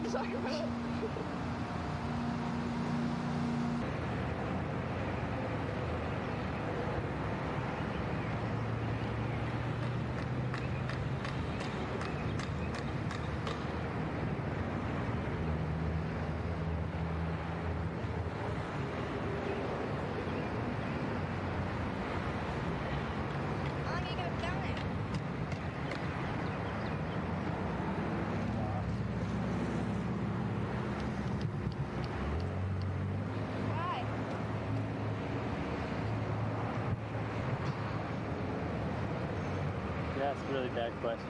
to talk about it. That's a really bad question.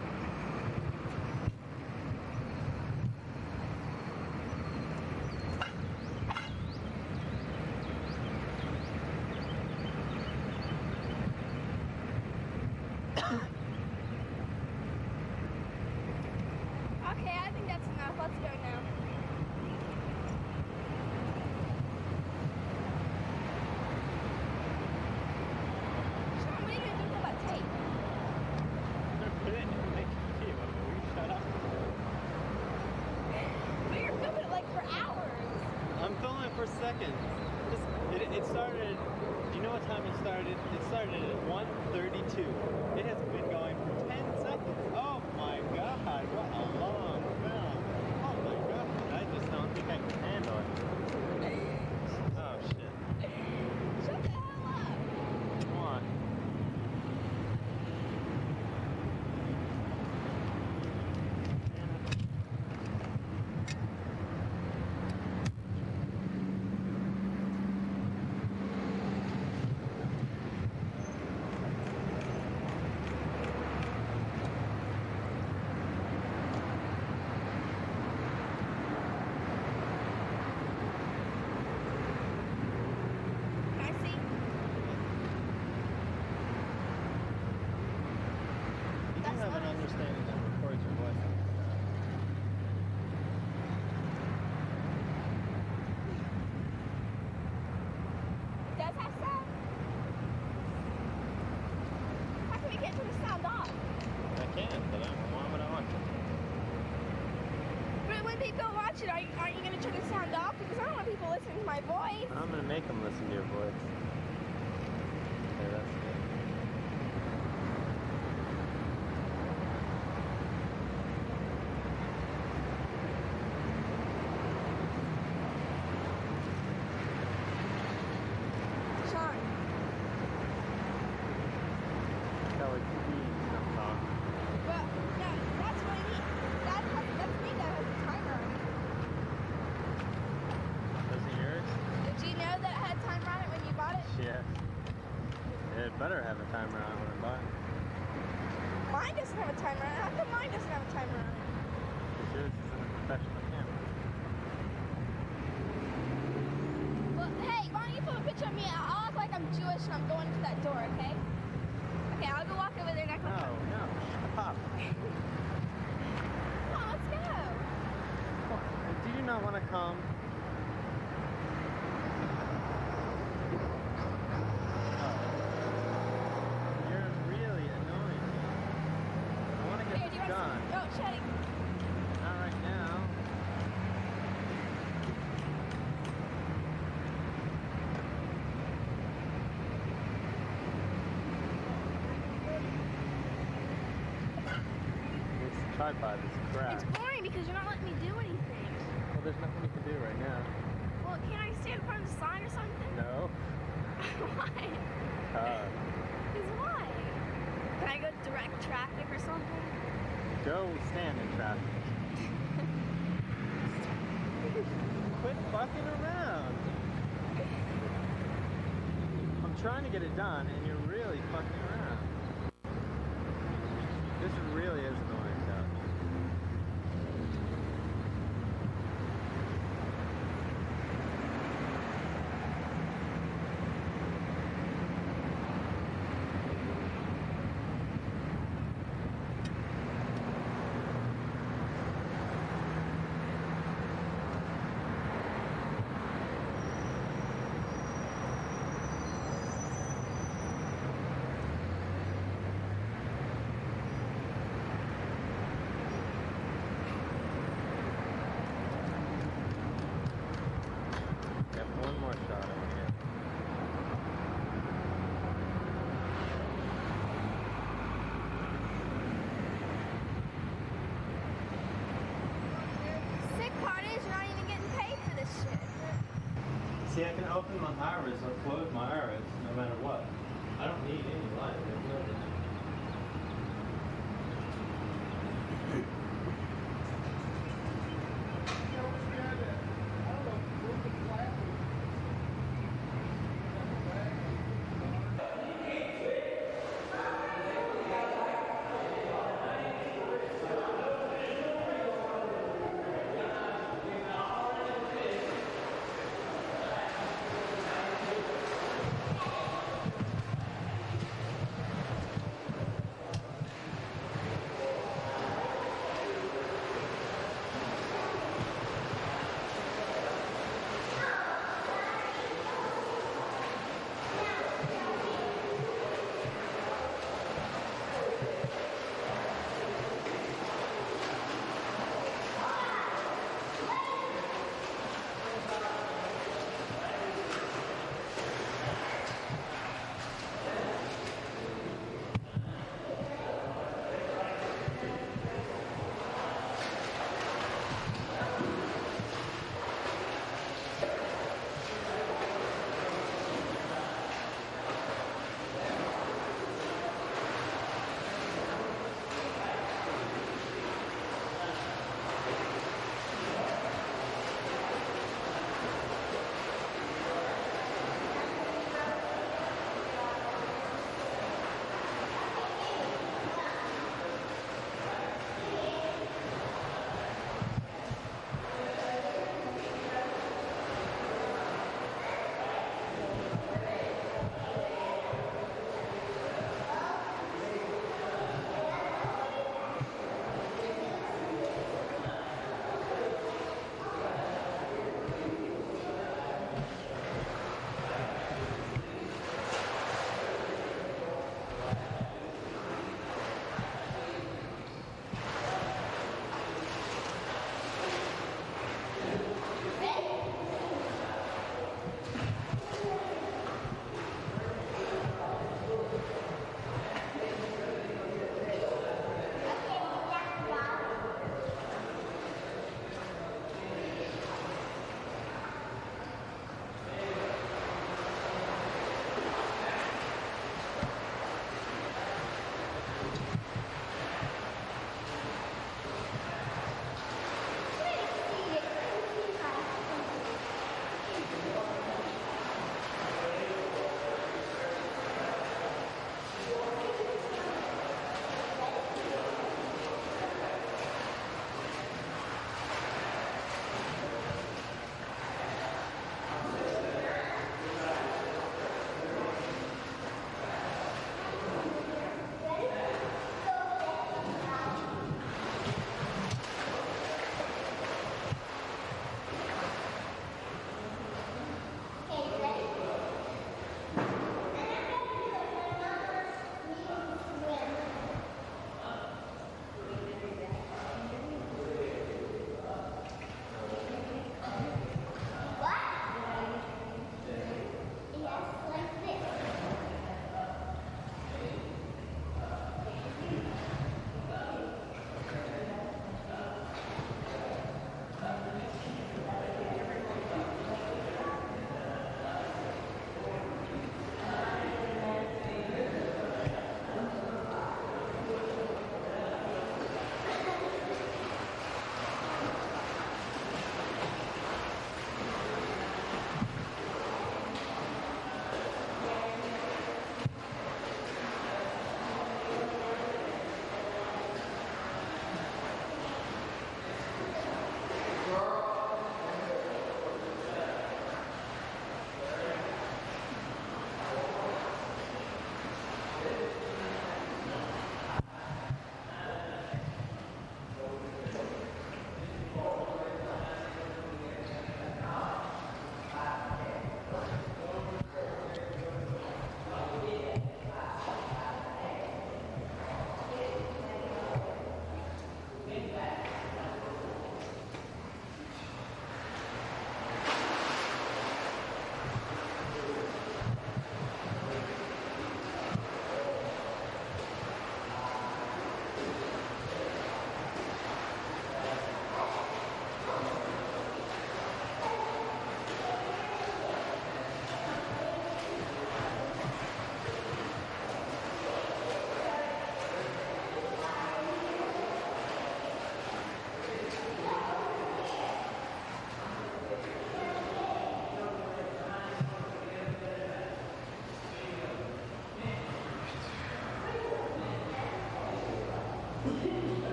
Okay, I think that's enough. Let's go now. Sean, what are you going to do about tape? Shut up. But you're filming it like for hours. I'm filming it for seconds. It started, do you know what time it started? It started at 1:32. It has been going for 10 seconds. Oh my god, what a long film. Oh my god, I just don't think I can handle it. Oh shit. Shut the hell up. Come on. Have an understanding that records your voice. It does have sound? How come you can't turn the sound off? I can, but why would I want to? But when people watch it, aren't you going to turn the sound off? Because I don't want people listening to my voice. I'm going to make them listen to your voice. Okay, that's good. Yeah. It better have a timer on it when I buy it. Mine doesn't have a timer on it. How come mine doesn't have a timer on it? Because yours isn't a professional camera. Well, hey, why don't you put a picture of me? I'll act like I'm Jewish and I'm going into that door, okay? Okay, I'll go walk over there and act like No, stop. Come on, let's go. Do you not want to come? Done. Go, Chetty. Not right now. This tripod is crap. It's boring because you're not letting me do anything. Well, there's nothing you can do right now. Well, can't I stand in front of the sign or something? No. Why? Because why? Can I go direct traffic or something? Go stand in traffic. Quit fucking around. I'm trying to get it done and you're really fucking around. This really is annoying stuff. open my iris or close my iris no matter what. I don't need any light. There's no light.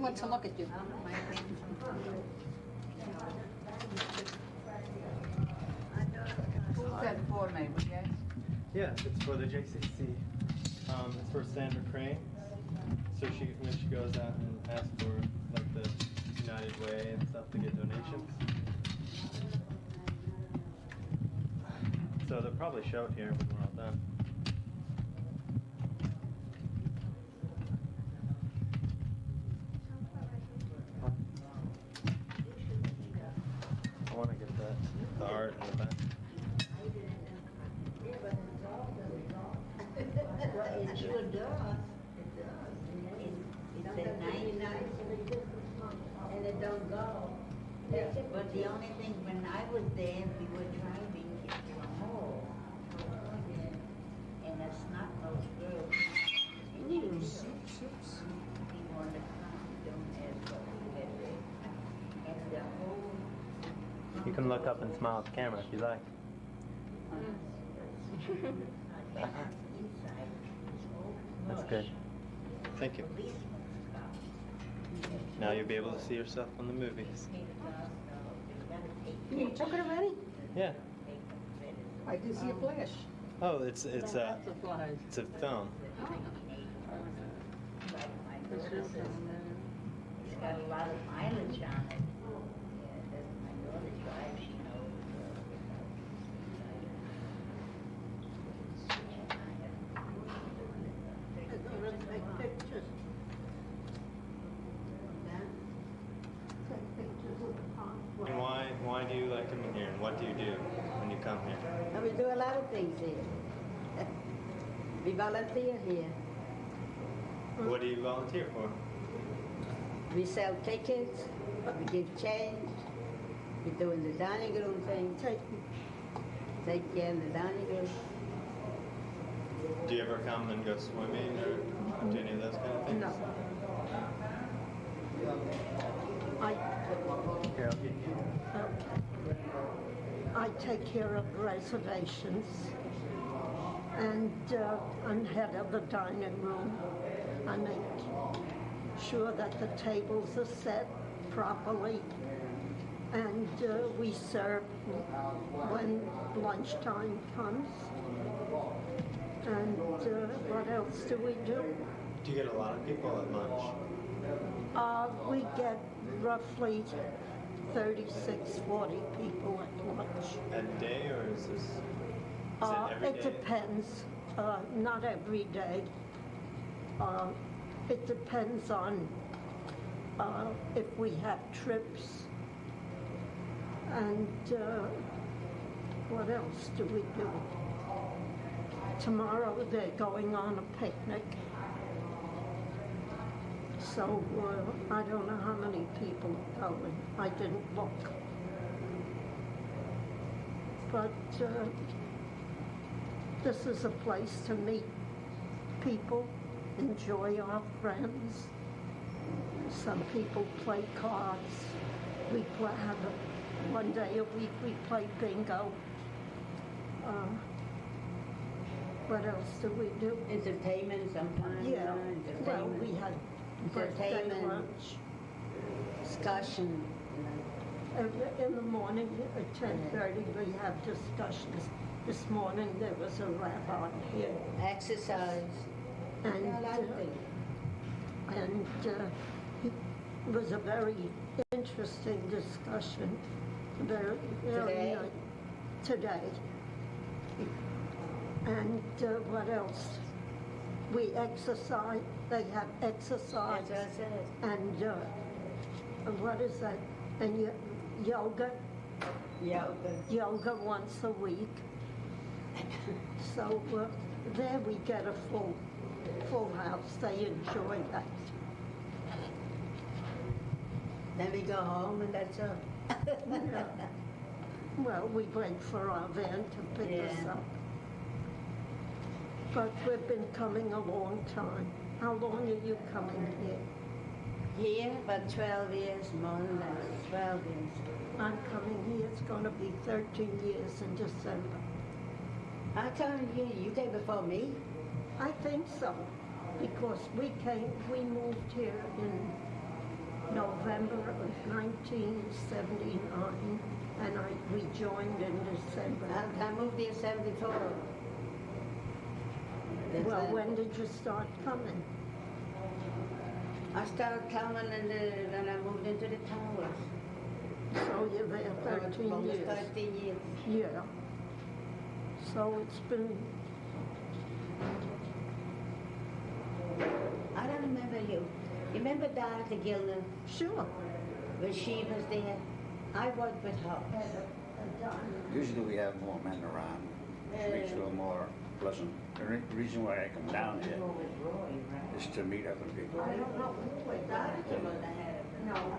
wants to look at you. Who's that for, maybe, yes? Yeah, it's for the JCC. It's for Sandra Crane. So when she goes out and asks for like the United Way and stuff to get donations. So they'll probably show it here when we're all done. I want to get the art in the back. Well, it sure does. It said 99, and it don't go. But the only thing, when I was there, we were driving from home, and that's not those girls. He wanted to come, don't ask what we had there. And the whole... You can look up and smile at the camera if you like. That's good. Thank you. Now you'll be able to see yourself on the movies. You took it already? Yeah. I did see a flash. Oh, it's a That's a flash. it's a film. It's got a lot of mileage on it. Yeah, that's my daughter drives, she knows. I'm going to take pictures. Take pictures of the pond. And why do you like coming here? And what do you do when you come here? And we do a lot of things here. We volunteer here. What do you volunteer for? We sell tickets, we give change, we do in the dining room thing, take care in the dining room. Do you ever come and go swimming or do any of those kind of things? No. I, Here, I'll get you. I take care of reservations, and I'm head of the dining room. I make sure that the tables are set properly, and we serve when lunchtime comes. And what else do we do? Do you get a lot of people at lunch? We get roughly 36, 40 people at lunch. A day, or is this it every It day? depends, not every day. It depends on if we have trips. And what else do we do? Tomorrow they're going on a picnic. So I don't know how many people are going. I didn't look. But this is a place to meet people, enjoy our friends. Some people play cards. We have one day a week we play bingo. What else do we do? Entertainment sometimes. Yeah, well, Entertainment. we had birthday Entertainment. lunch. Discussion. In the morning at 10:30 we have discussions. This morning there was a rabbi here, Exercise. and A lot of things. it was a very interesting discussion. Very Today? nice. Today. And what else? We exercise. They have exercise. That's what I said. And what is that? And yoga. Yoga once a week. So there we get a full house. They enjoy that. Then we go home and that's all. Yeah. Well, we wait for our van to pick us Yeah. up. But we've been coming a long time. How long are you coming here? Here, about 12 years, more than that, 12 years. I'm coming here. It's going to be 13 years in December. How come you came before me? I think so, because we moved here in November of 1979, and I rejoined in December. I moved here 74. Well, when did you start coming? I started coming and then I moved into the towers. So you're there 13 Almost years. 13 years. Yeah. So it's been, I don't remember you. You remember Dorothy Gilner? sure. When she was there? I worked with her. Usually we have more men around, which makes it a little more pleasant. The reason why I come down here is to meet other people.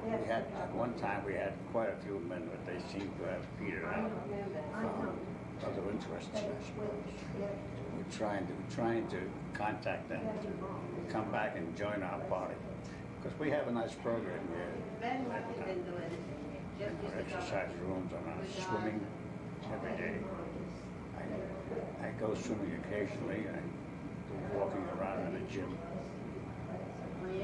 We had, at one time we had quite a few men, but they seem to have petered out from other interests, I suppose. We're trying to contact them to come back and join our party. Because we have a nice program here. Our exercise rooms and our swimming every day. I go swimming occasionally. I go walking around in the gym.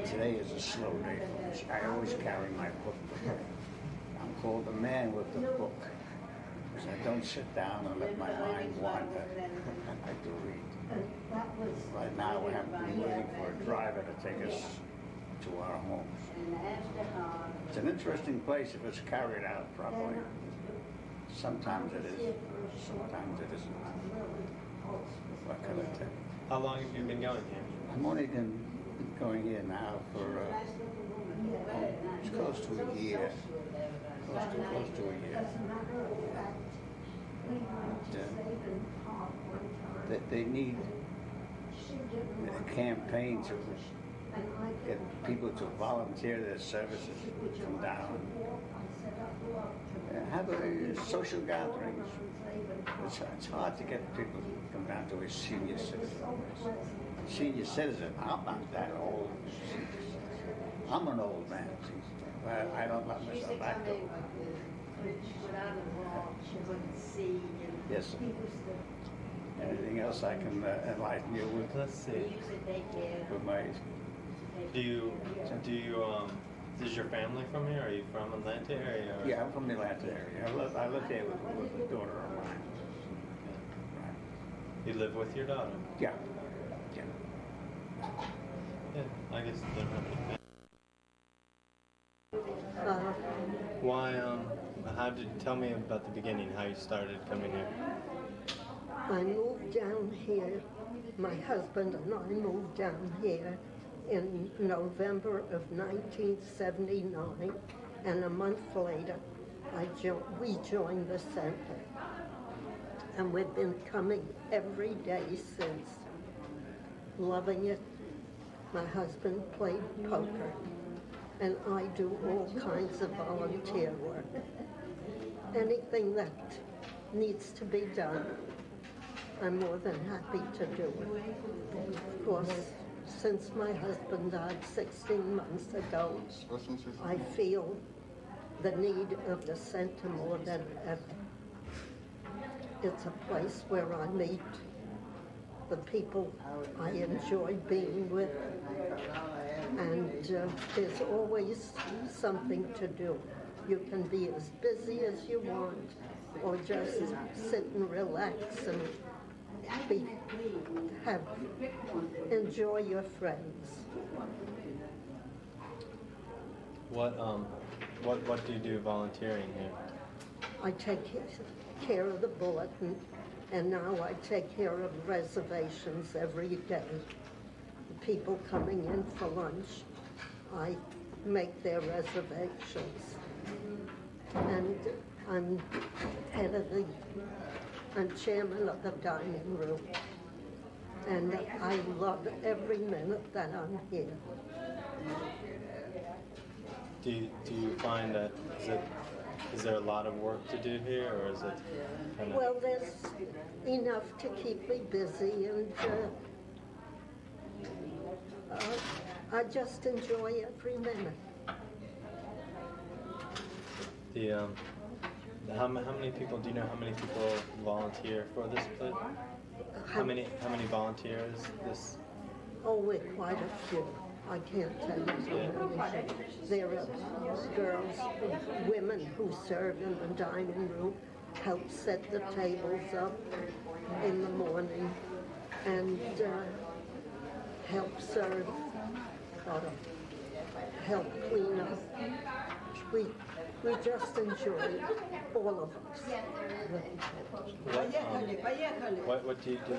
Today is a slow day for me. I always carry my book with me. I'm called the man with the book. Because I don't sit down and let my mind wander. I do read. Right now we're waiting for a driver to take us to our homes. It's an interesting place if it's carried out properly. Sometimes it is, sometimes it isn't. What can I tell you? How long have you been going here? I'm only been going here now for it's close to a year. Close to a year. They need a campaign to get people to volunteer their services, come down, have social gatherings. It's hard to get people to come down to a senior citizen. Senior citizen, I'm not that old. I'm an old man. I don't let myself act old. Yes, sir. Anything else I can enlighten you with? Let's see. With my is your family from here? Are you from Atlanta area? Or? Yeah, I'm from the Atlanta area. I live here with a daughter of mine. Right. You live with your daughter? Yeah. Yeah. Yeah, I guess they're happy. Uh, Why, tell me about the beginning, how you started coming here. I moved down here, my husband and I moved down here in November of 1979, and a month later we joined the center. And we've been coming every day since, loving it. My husband played poker, and I do all kinds of volunteer work. Anything that needs to be done, I'm more than happy to do it. Of course, since my husband died 16 months ago, I feel the need of the center more than ever. It's a place where I meet the people I enjoy being with, and there's always something to do. You can be as busy as you want, or just sit and relax and enjoy your friends. What do you do volunteering here? I take care of the bulletin, and now I take care of reservations every day. The people coming in for lunch, I make their reservations. And I'm I'm chairman of the dining room. And I love every minute that I'm here. Do you find that is there a lot of work to do here, or is it kind of... Well, there's enough to keep me busy, and I just enjoy every minute. How many people, do you know how many people volunteer for this place? How many volunteers this? Oh, we're quite a few. I can't tell you so many. There are girls, women who serve in the dining room, help set the tables up in the morning, and help serve, uh, help clean up. We just enjoy it, all of us. What do you do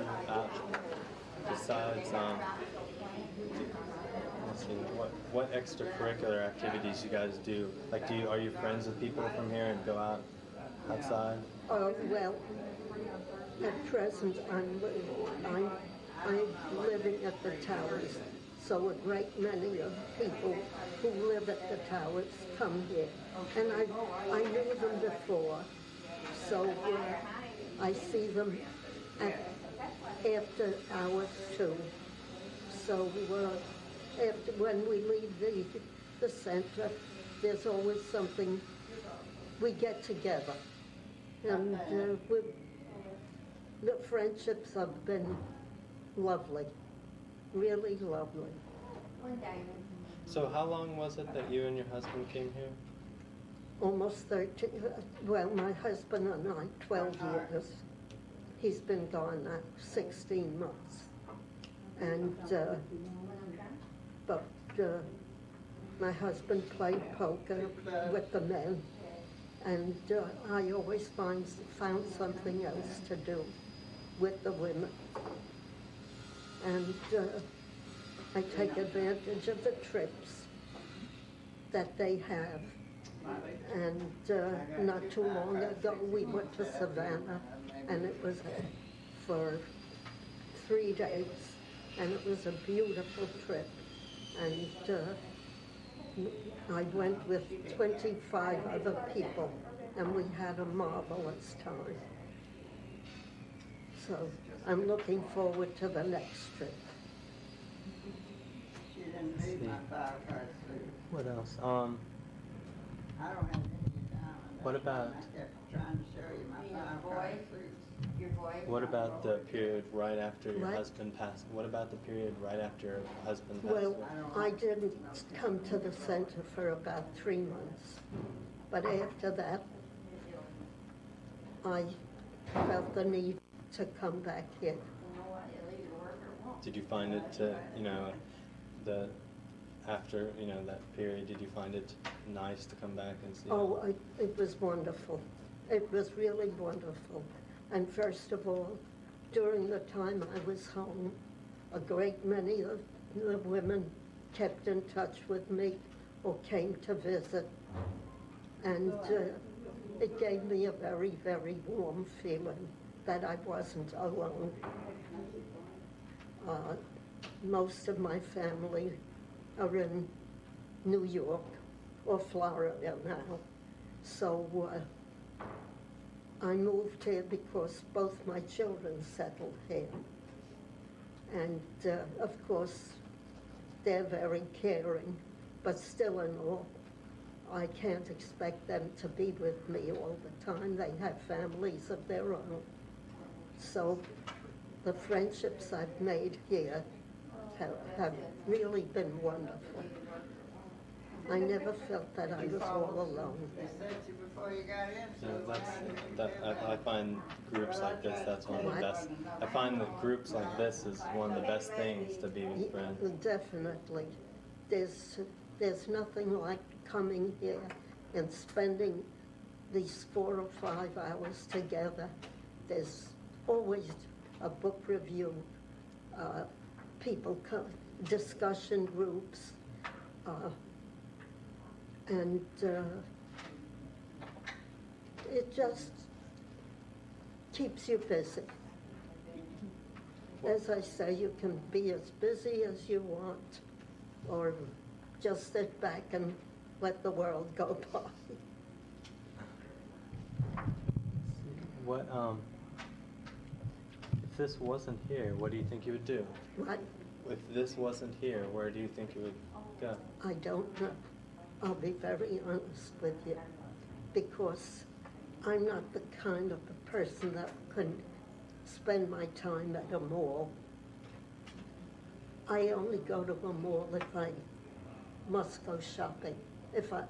besides let's see, what extracurricular activities you guys do? Like, are you friends with people from here and go out outside? Well, at present I'm living at the towers, so a great many of people who live at the towers come here, and I knew them before, so I see them after hours too. So after when we leave the center, there's always something. We get together, and the friendships have been lovely, really lovely. So how long was it that you and your husband came here? Almost 13, well, my husband and I, 12 years. He's been gone now 16 months. And, but my husband played poker with the men, and I always found something else to do with the women. And I take advantage of the trips that they have. And not too long ago, we went to Savannah, and it was for 3 days, and it was a beautiful trip. And I went with 25 other people, and we had a marvelous time. So I'm looking forward to the next trip. What else? I don't have any time. What about- I kept trying to show you my five Your voice? What about the period right after your What? husband passed? What about the period right after your husband passed Well, away? I didn't come to the center for about 3 months. But after that, I felt the need to come back here. Did you find it after, that period, did you find it nice to come back and see? Oh, it was wonderful. It was really wonderful. And first of all, during the time I was home, a great many of the women kept in touch with me or came to visit. And it gave me a very, very warm feeling that I wasn't alone. Most of my family are in New York or Florida now. So I moved here because both my children settled here. And of course, they're very caring, but still in all, I can't expect them to be with me all the time. They have families of their own. So the friendships I've made here have really been wonderful. I never felt that I was all alone. They said to you before you got in, I find groups like this, that's one of the best. I find that groups like this is one of the best things to be with friends. Definitely. There's nothing like coming here and spending these 4 or 5 hours together. There's always a book review, people come, discussion groups, and it just keeps you busy. As I say, you can be as busy as you want, or just sit back and let the world go by. What, if this wasn't here, what do you think you would do? What? If this wasn't here, where do you think you would go? I don't know. I'll be very honest with you, because I'm not the kind of a person that can spend my time at a mall. I only go to a mall if I must go shopping, if I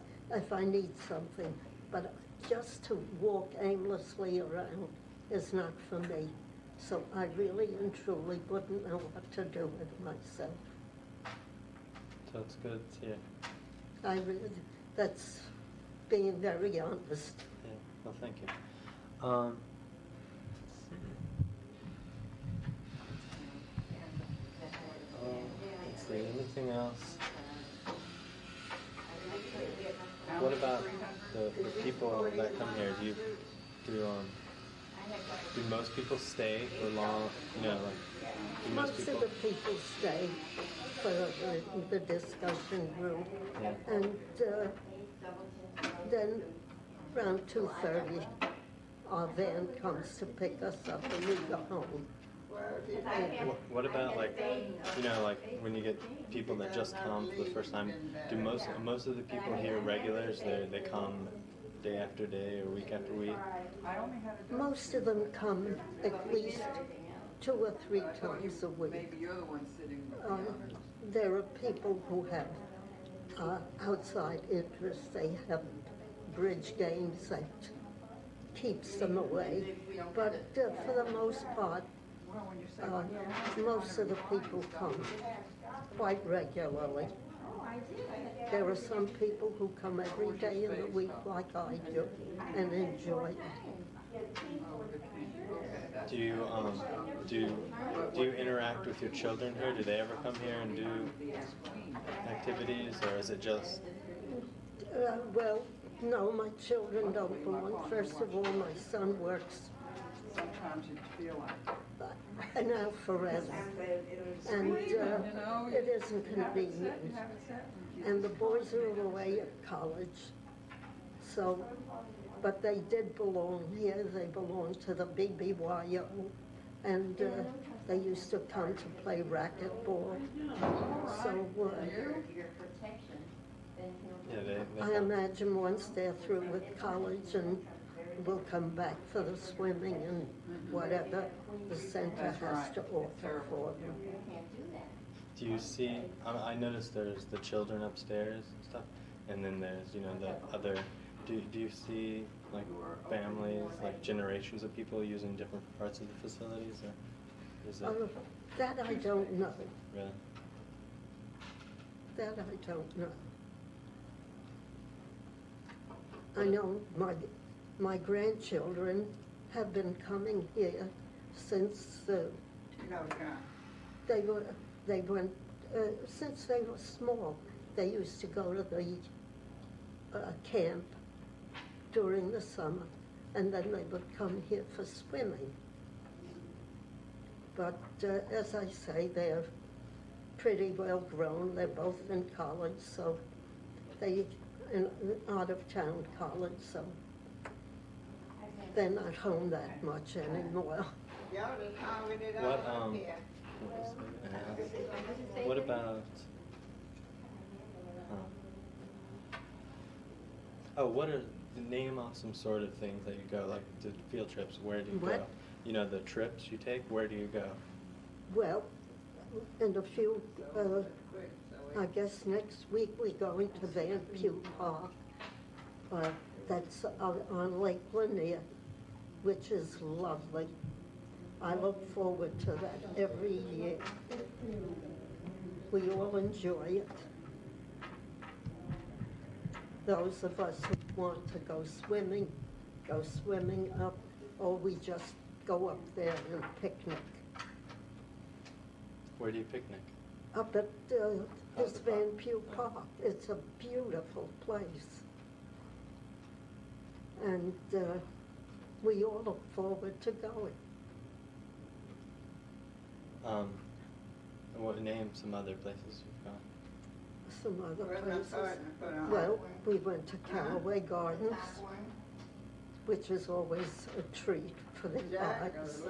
need something. But just to walk aimlessly around is not for me. So I really and truly wouldn't know what to do with myself. So it's good to hear. That's being very honest. Yeah. Well, thank you. Let's see. Anything else? What about the people that come here? Do most people stay for long? You know, like do Most of the people stay for the discussion group. Yeah. And then around 2:30, our van comes to pick us up and we go home. What about like, you know, like when you get people that just come for the first time? Do most of the people here regulars? They come day after day or week after week? Most of them come at least 2 or 3 times a week. Maybe you're the one sitting. There are people who have outside interests. They have bridge games that keeps them away. But for the most part, most of the people come quite regularly. There are some people who come every day in the week like I do and enjoy it. Do you interact with your children here? Do they ever come here and do activities, or is it just? Well, no, my children don't belong. First of all, my son works Sometimes you feel like. an hour forever, and it isn't convenient. And the boys are away at college, so, but they did belong here. They belong to the BBYO, and they used to come to play racquetball. So I imagine once they're through with college and will come back for the swimming and whatever the center has to offer for them. Do you see? I noticed there's the children upstairs and stuff, and then there's the other. Do you see like families, like generations of people using different parts of the facilities, or is it? That I don't know. Really? That I don't know. I know my grandchildren have been coming here since they went since they were small. They used to go to the camp during the summer, and then they would come here for swimming. But as I say, they're pretty well grown. They're both in college, so they in out of town college, so they're not home that much anymore. What about? What are name off some sort of things that you go, like the field trips? Where do you go? You know, the trips you take. Where do you go? Well, in a few, I guess next week we're going to Van Pugh Park. That's on Lake Lanier, which is lovely. I look forward to that every year. We all enjoy it. Those of us who want to go swimming up, or we just go up there and picnic. Where do you picnic? Up at this Van Pugh Park. It's a beautiful place. And we all look forward to going. Name some other places you've gone. Some other places. Well, we went to Callaway Gardens, which is always a treat for the arts.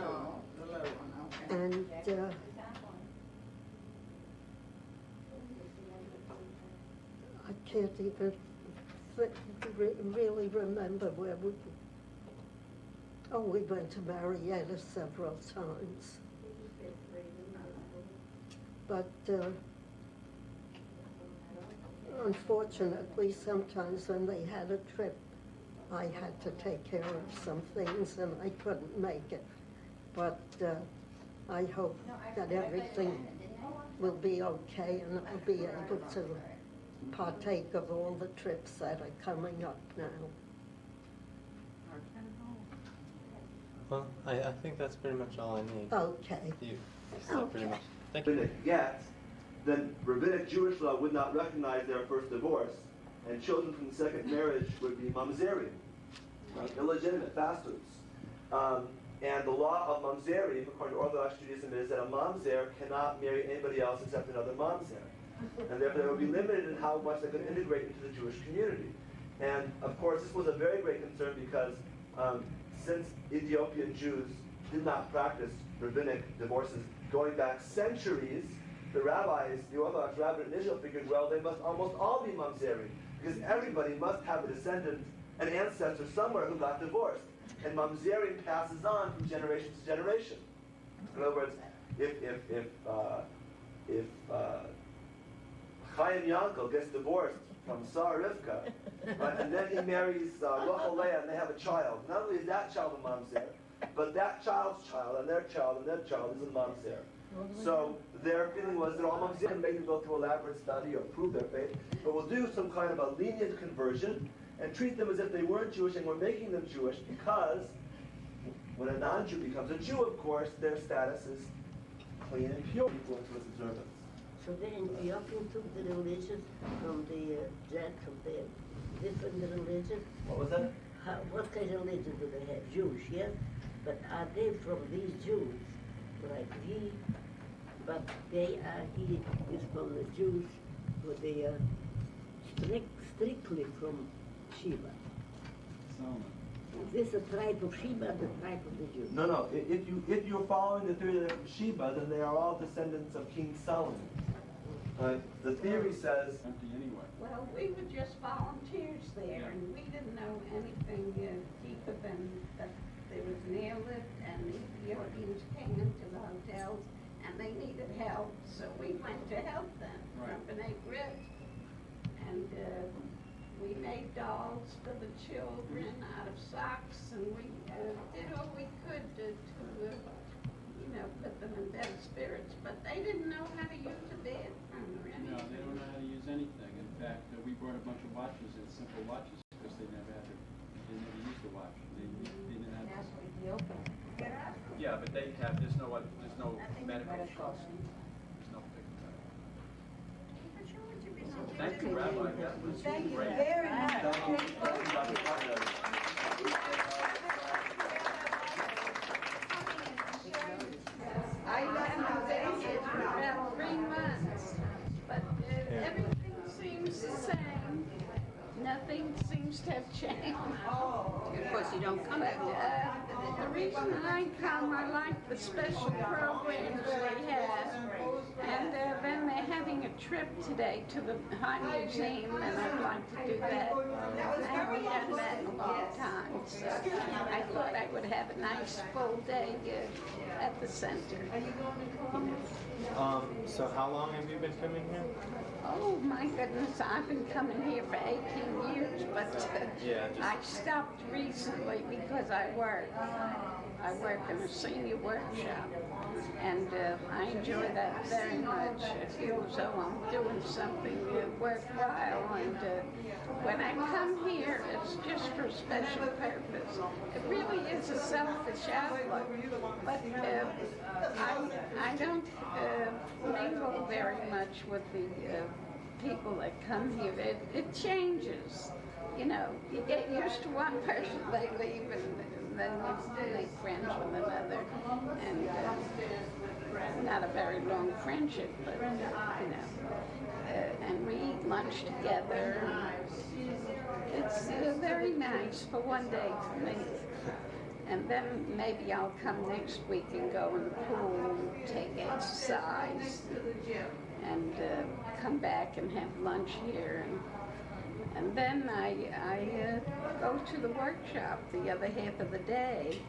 And I can't even really remember where we. Oh, we went to Marietta several times. But unfortunately, sometimes when they had a trip, I had to take care of some things and I couldn't make it. But I hope that everything will be okay and I'll be able to partake of all the trips that are coming up now. Well, I think that's pretty much all I need. Okay. You said pretty much. Thank When you. it gets, then rabbinic Jewish law would not recognize their first divorce, and children from the second marriage would be mamzerim, illegitimate bastards. And the law of mamzerim, according to Orthodox Judaism, is that a mamzer cannot marry anybody else except another mamzer. And therefore they would be limited in how much they could integrate into the Jewish community. And of course this was a very great concern because since Ethiopian Jews did not practice rabbinic divorces going back centuries, the rabbis, the Orthodox rabbinate in Israel figured, well, they must almost all be mamzerim, because everybody must have a descendant, an ancestor somewhere who got divorced. And mamzerim passes on from generation to generation. In other words, if Chaim Yankel gets divorced from Sarah Rivka, right, and then he marries Rachel Leah and they have a child, not only is that child a mamzer, but that child's child and their child is a mamzer. So their feeling was that all mamzerim make them go through elaborate study or prove their faith, but we'll do some kind of a lenient conversion and treat them as if they weren't Jewish, and we're making them Jewish because when a non-Jew becomes a Jew, of course, their status is clean and pure equal to its observance. So the Ethiopians took the religion from the from the different religion. What was that? What kind of religion do they have? Jewish, yes? But are they from these Jews, like he? But he is from the Jews, but they are strictly from Sheba. Is this a tribe of Sheba, the tribe of the Jews? No. If you're following the theory that they're from Sheba, then they are all descendants of King Solomon. Right? The theory says. Well, we were just volunteers there, and we didn't know anything deeper than that there was an airlift, and the Ethiopians came into the hotels, and they needed help, so we went to help them from B'nai B'rith, and we made dolls for the children out of socks, and we did all we could to put them in better spirits, but they didn't know how to use a bathroom or anything. No, they don't know how to use anything. In fact, we brought a bunch of watches and simple watches because they never used a watch. They didn't have. That's Ethiopia. Yeah, but they have. There's no medical trust. There's no Thank you, Rabbi. That was Thank you great. very much. I haven't been here for about 3 months, but everything seems the same. Nothing seems to have changed. Of course, you don't come back. The reason I come, I like the special programs they have. And then they're having a trip today to the High Museum, and I'd like to do that. I haven't done that in a long time, so I thought I would have a nice full day at the center. So how long have you been coming here? Oh my goodness, I've been coming here for 18 years, but I stopped recently because I work. I work in a senior workshop, and I enjoy that very much. I feel as though I'm doing something worthwhile, and when I come here, it's just for a special purpose. It really is a selfish outlook, but I don't mingle very much with the people that come here. It changes. You know, you get used to one person, they leave, and then you make friends with another, and not a very long friendship, but and we eat lunch together. It's very nice for one day to meet. And then maybe I'll come next week and go in the pool and take exercise, and come back and have lunch here. And then I go to the workshop the other half of the day.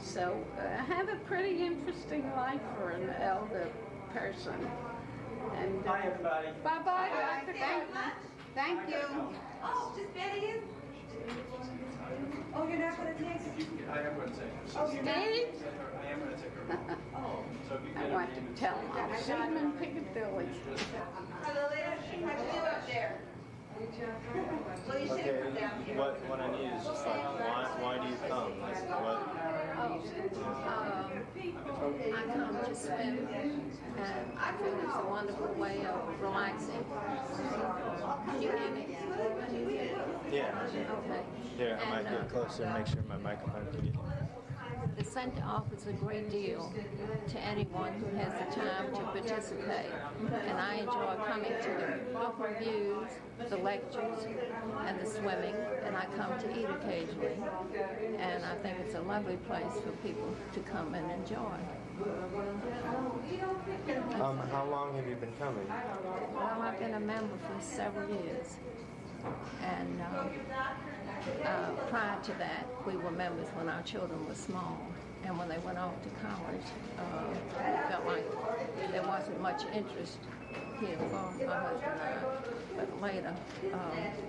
So I have a pretty interesting life for an elder person. And, Bye, everybody. Bye-bye, Dr. Thank you. Oh, just Betty is? Oh, you're not gonna take it? I am going to take her. Oh, you're not? I am going to take her. Oh. So if you I get want her to name and tell them I'll see them in Piccadilly. Hello there. How'd you do up there? Well, you should Okay, have come down here. what I need is just like, why do you come? Like, what? I come to swim, and I feel it's a wonderful way of relaxing. Can you hear me? Yeah. Okay. Here, I might And, get closer and make sure my microphone can get you. The center offers a great deal to anyone who has the time to participate, and I enjoy coming to the book reviews, the lectures, and the swimming, and I come to eat occasionally, and I think it's a lovely place for people to come and enjoy. How long have you been coming? Well, I've been a member for several years, and prior to that, we were members when our children were small. And when they went off to college, it felt like there wasn't much interest here for my husband and I. But later,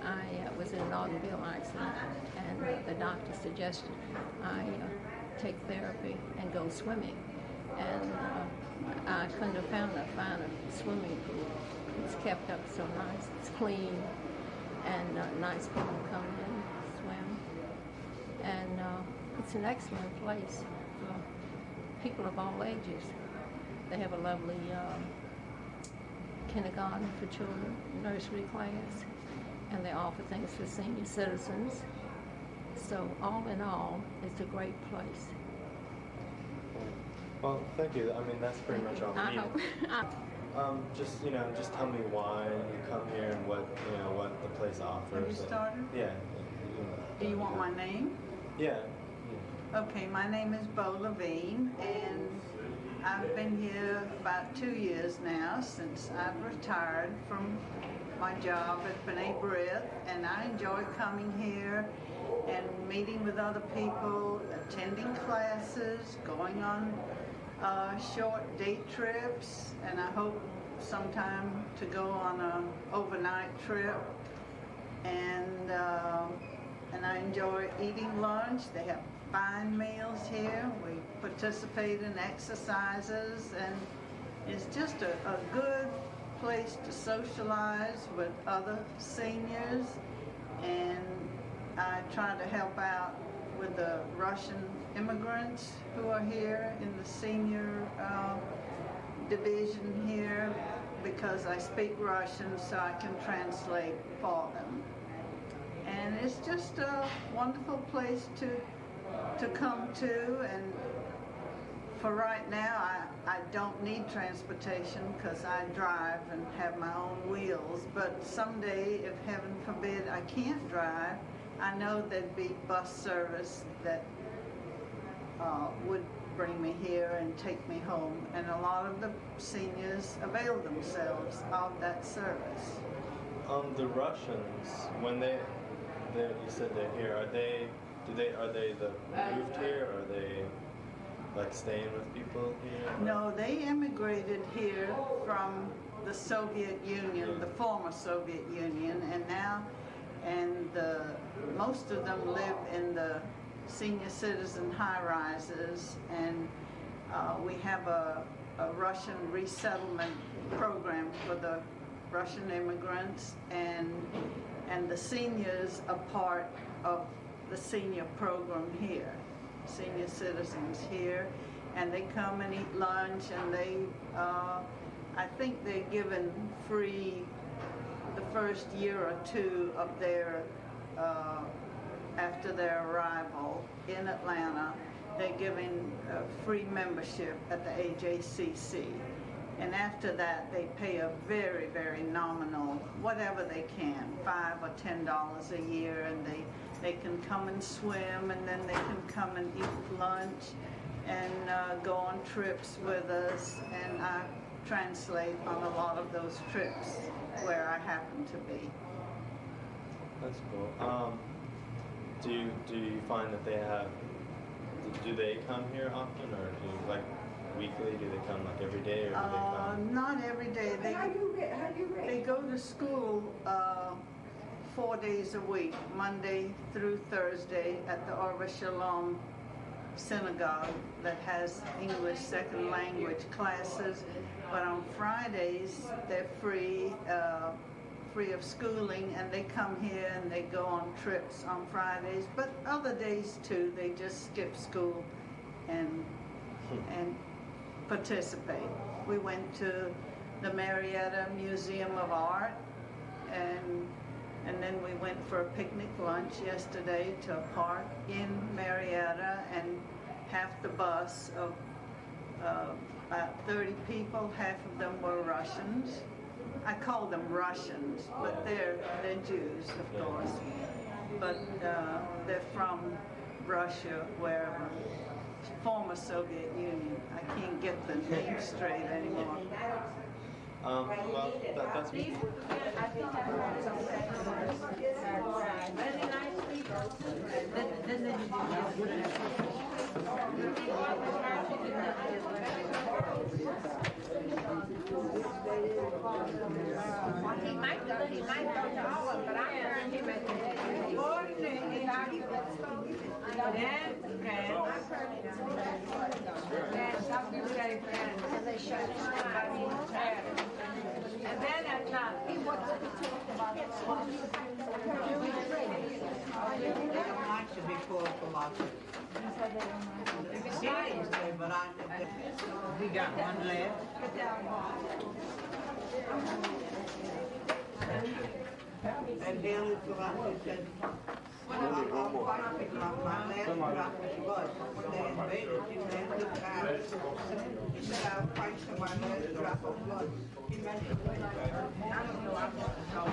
I was in an automobile accident, and the doctor suggested I take therapy and go swimming. And I couldn't have found a finer swimming pool. It's kept up so nice. It's clean, and nice people come in, swim. And it's an excellent place for people of all ages. They have a lovely kindergarten for children, nursery class, and they offer things for senior citizens. So all in all, it's a great place. Well, thank you. I mean, that's pretty much all I need. Just tell me why you come here and what the place offers. Have you started? Yeah. Do you want my name? Yeah. Okay, my name is Bo Levine, and I've been here about 2 years now since I've retired from my job at B'nai B'rith, and I enjoy coming here and meeting with other people, attending classes, going on short day trips, and I hope sometime to go on an overnight trip. And I enjoy eating lunch. They have fine meals here. We participate in exercises, and it's just a good place to socialize with other seniors. And I try to help out with the Russian immigrants who are here in the senior division here, because I speak Russian, so I can translate for them. And it's just a wonderful place to come to, and for right now I don't need transportation because I drive and have my own wheels, but someday, if heaven forbid I can't drive, I know there'd be bus service that would bring me here and take me home, and a lot of the seniors avail themselves of that service. The Russians, when you said they're here, are they moved here, or are they like staying with people here? No, they immigrated here from the Soviet Union, the former Soviet Union, and most of them live in the senior citizen high-rises, and we have a Russian resettlement program for the Russian immigrants, and the seniors are part of the senior program here, senior citizens here, and they come and eat lunch, and I think they're given free the first year or two of their, after their arrival in Atlanta, they're given free membership at the AJCC. And after that, they pay a very, very nominal, whatever they can, $5 or $10 a year, and they can come and swim, and then they can come and eat lunch and go on trips with us, and I translate on a lot of those trips where I happen to be. That's cool. Do you find that do they come here often, or do you weekly? Do they come like every day, or do they come? Not every day. They go to school 4 days a week, Monday through Thursday at the Orva Shalom synagogue that has English second language classes. But on Fridays, they're free of schooling, and they come here and they go on trips on Fridays. But other days too, they just skip school and participate. We went to the Marietta Museum of Art, and then we went for a picnic lunch yesterday to a park in Marietta, and half the bus of about 30 people, half of them were Russians. I call them Russians, but they're Jews, of course. But they're from Russia, wherever. Former Soviet Union. I can't get the name straight anymore. Well, that's me. He might go to all of them, but I heard him at the and then at night, he wants to talk about we got one left. And Bill is the one who said, I'll fight my last drop of blood. When they invaded, he ran to the house. He said, I'll fight to my last drop of blood. He mentioned it. I don't know, I'm not sure.